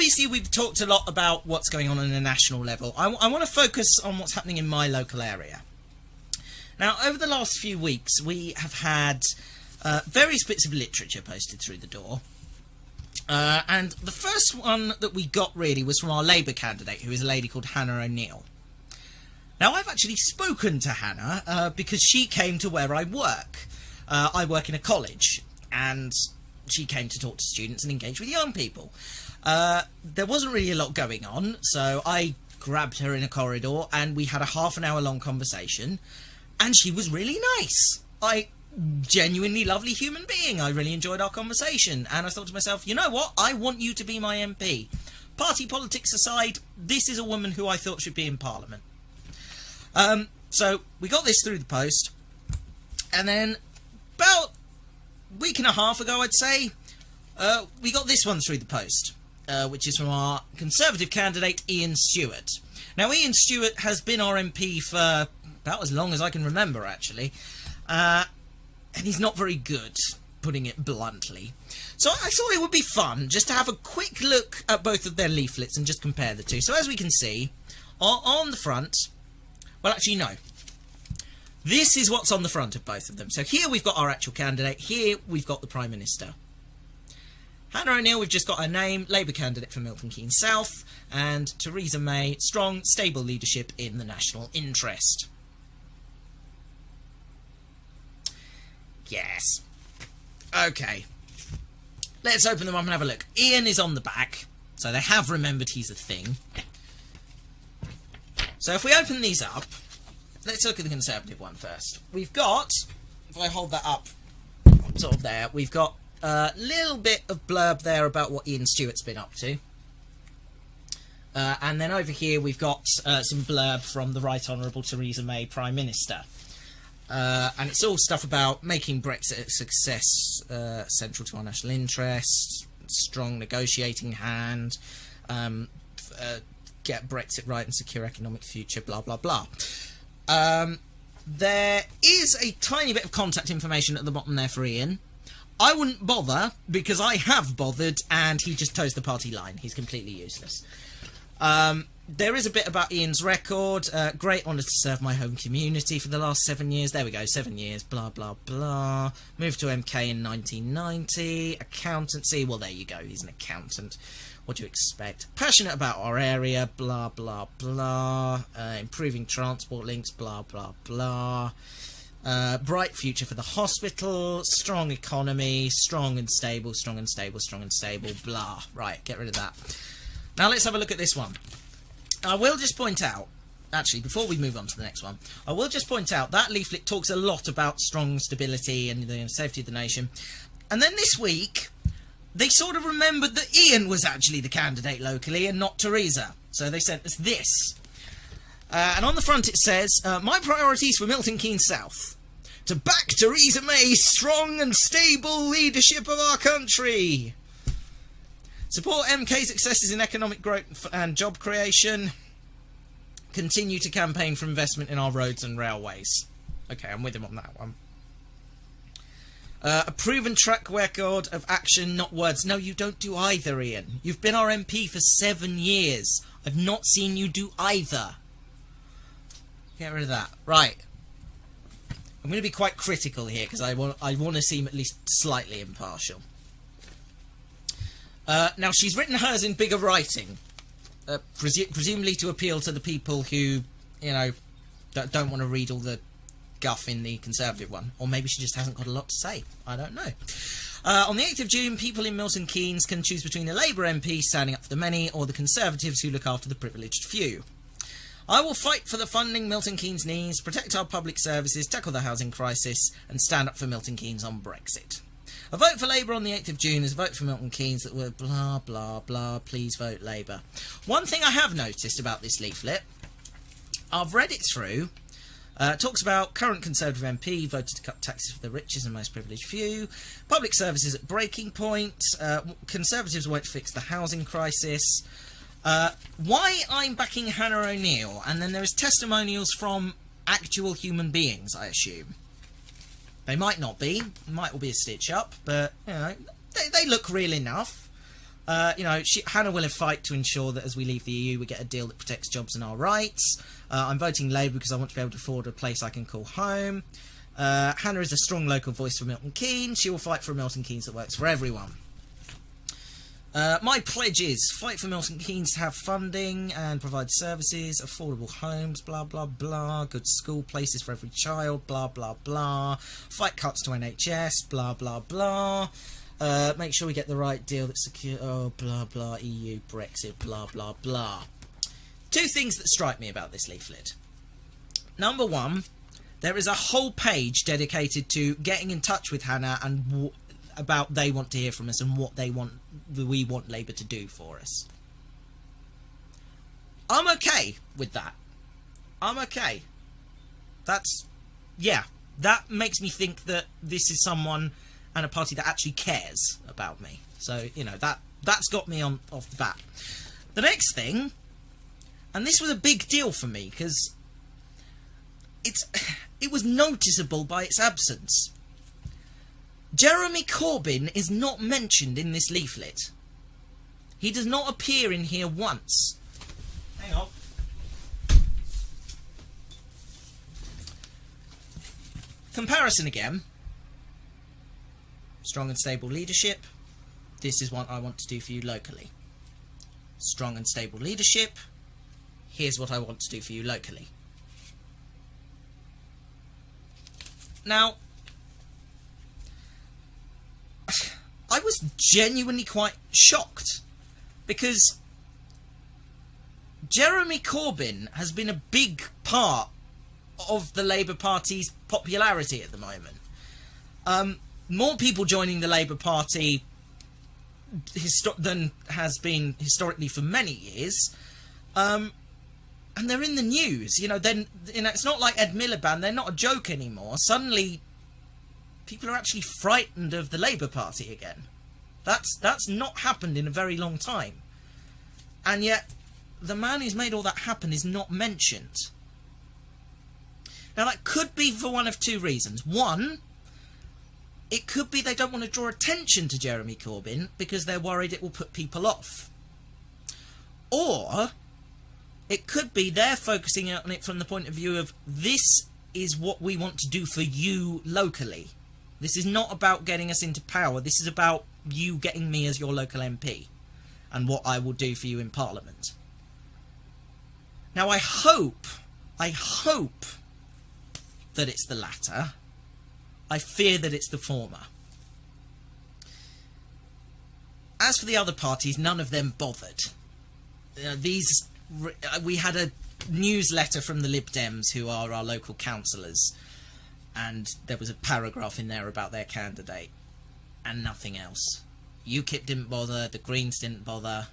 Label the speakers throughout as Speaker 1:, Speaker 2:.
Speaker 1: obviously we've talked a lot about what's going on a national level. I want to focus on what's happening in my local area. Now, over the last few weeks, we have had various bits of literature posted through the door. And the first one that we got really was from our Labour candidate, who is a lady called Hannah O'Neill. Now, I've actually spoken to Hannah because she came to where I work. I work in a college, and she came to talk to students and engage with young people. There wasn't really a lot going on, so I grabbed her in a corridor and we had a half an hour long conversation, and she was really nice. Genuinely lovely human being. I really enjoyed our conversation, and I thought to myself, you know what, I want you to be my MP. Party politics aside, this is a woman who I thought should be in Parliament. So we got this through the post, and then about a week and a half ago, I'd say, we got this one through the post, which is from our Conservative candidate, Ian Stewart. Now, Ian Stewart has been our MP for about as long as I can remember, actually, and he's not very good, putting it bluntly. So I thought it would be fun just to have a quick look at both of their leaflets and just compare the two. So as we can see, on the front, well, actually, no. This is what's on the front of both of them. So here we've got our actual candidate. Here we've got the Prime Minister. Hannah O'Neill, we've just got her name, Labour candidate for Milton Keynes South. And Theresa May, strong, stable leadership in the national interest. Yes. Okay. Let's open them up and have a look. Ian is on the back, so they have remembered he's a thing. So if we open these up, let's look at the Conservative one first. We've got, if I hold that up, sort of there, we've got a little bit of blurb there about what Ian Stewart's been up to. And then over here we've got some blurb from the Right Honourable Theresa May, Prime Minister. And it's all stuff about making Brexit a success, central to our national interests, strong negotiating hand, get Brexit right and secure economic future, blah, blah, blah. There is a tiny bit of contact information at the bottom there for Ian. I wouldn't bother, because I have bothered, and he just toes the party line. He's completely useless. There is a bit about Ian's record. Great honour to serve my home community for the last 7 years. There we go, 7 years, blah, blah, blah. Moved to MK in 1990. Accountancy, well, there you go, he's an accountant. What do you expect? Passionate about our area, blah, blah, blah. Improving transport links, blah, blah, blah. Bright future for the hospital. Strong economy. Strong and stable, strong and stable, strong and stable, blah. Right, get rid of that. Now let's have a look at this one. I will just point out, actually, before we move on to the next one, I will just point out that leaflet talks a lot about strong stability and the safety of the nation. And then this week, they sort of remembered that Ian was actually the candidate locally and not Theresa. So they sent us this. And on the front it says, my priorities for Milton Keynes South. To back Theresa May's strong and stable leadership of our country. Support MK's successes in economic growth and job creation. Continue to campaign for investment in our roads and railways. Okay, I'm with him on that one. A proven track record of action, not words. No, you don't do either, Ian. You've been our MP for 7 years. I've not seen you do either. Get rid of that. Right. I'm going to be quite critical here because I want to seem at least slightly impartial. Now, she's written hers in bigger writing, presumably to appeal to the people who, you know, don't want to read all the guff in the Conservative one. Or maybe she just hasn't got a lot to say. I don't know. On the 8th of June, people in Milton Keynes can choose between a Labour MP standing up for the many or the Conservatives who look after the privileged few. I will fight for the funding Milton Keynes needs, protect our public services, tackle the housing crisis, and stand up for Milton Keynes on Brexit. A vote for Labour on the 8th of June is a vote for Milton Keynes that were blah, blah, blah, please vote Labour. One thing I have noticed about this leaflet, I've read it through, it talks about current Conservative MP voted to cut taxes for the richest and most privileged few, public services at breaking point, Conservatives won't fix the housing crisis, why I'm backing Hannah O'Neill, and then there is testimonials from actual human beings, I assume. They might not be, might all be a stitch up, but, you know, they look real enough. Hannah will fight to ensure that as we leave the EU, we get a deal that protects jobs and our rights. I'm voting Labour because I want to be able to afford a place I can call home. Hannah is a strong local voice for Milton Keynes. She will fight for a Milton Keynes that works for everyone. My pledge is fight for Milton Keynes to have funding and provide services, affordable homes, blah blah blah, good school places for every child, blah blah blah, fight cuts to NHS, blah blah blah, make sure we get the right deal that's secure, oh blah blah, EU, Brexit, blah blah blah. Two things that strike me about this leaflet. Number one, there is a whole page dedicated to getting in touch with Hannah and about they want to hear from us and what we want Labour to do for us. I'm okay with that. I'm okay. That makes me think that this is someone and a party that actually cares about me. So, that's got me on off the bat. The next thing, and this was a big deal for me because it was noticeable by its absence. Jeremy Corbyn is not mentioned in this leaflet. He does not appear in here once. Hang on. Comparison again. Strong and stable leadership. This is what I want to do for you locally. Strong and stable leadership. Here's what I want to do for you locally. Now, I was genuinely quite shocked because Jeremy Corbyn has been a big part of the Labour Party's popularity at the moment. More people joining the Labour Party than has been historically for many years. And they're in the news. It's not like Ed Miliband. They're not a joke anymore. Suddenly, people are actually frightened of the Labour Party again. That's not happened in a very long time. And yet, the man who's made all that happen is not mentioned. Now, that could be for one of two reasons. One, it could be they don't want to draw attention to Jeremy Corbyn because they're worried it will put people off. Or, it could be they're focusing on it from the point of view of this is what we want to do for you locally. This is not about getting us into power. This is about you getting me as your local MP and what I will do for you in Parliament. Now, I hope that it's the latter. I fear that it's the former. As for the other parties, none of them bothered. We had a newsletter from the Lib Dems, who are our local councillors, and there was a paragraph in there about their candidate, and nothing else. UKIP didn't bother, the Greens didn't bother.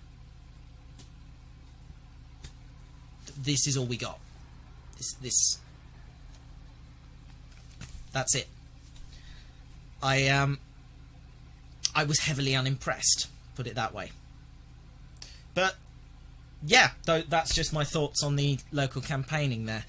Speaker 1: This is all we got. That's it. I was heavily unimpressed, put it that way. But yeah, that's just my thoughts on the local campaigning there.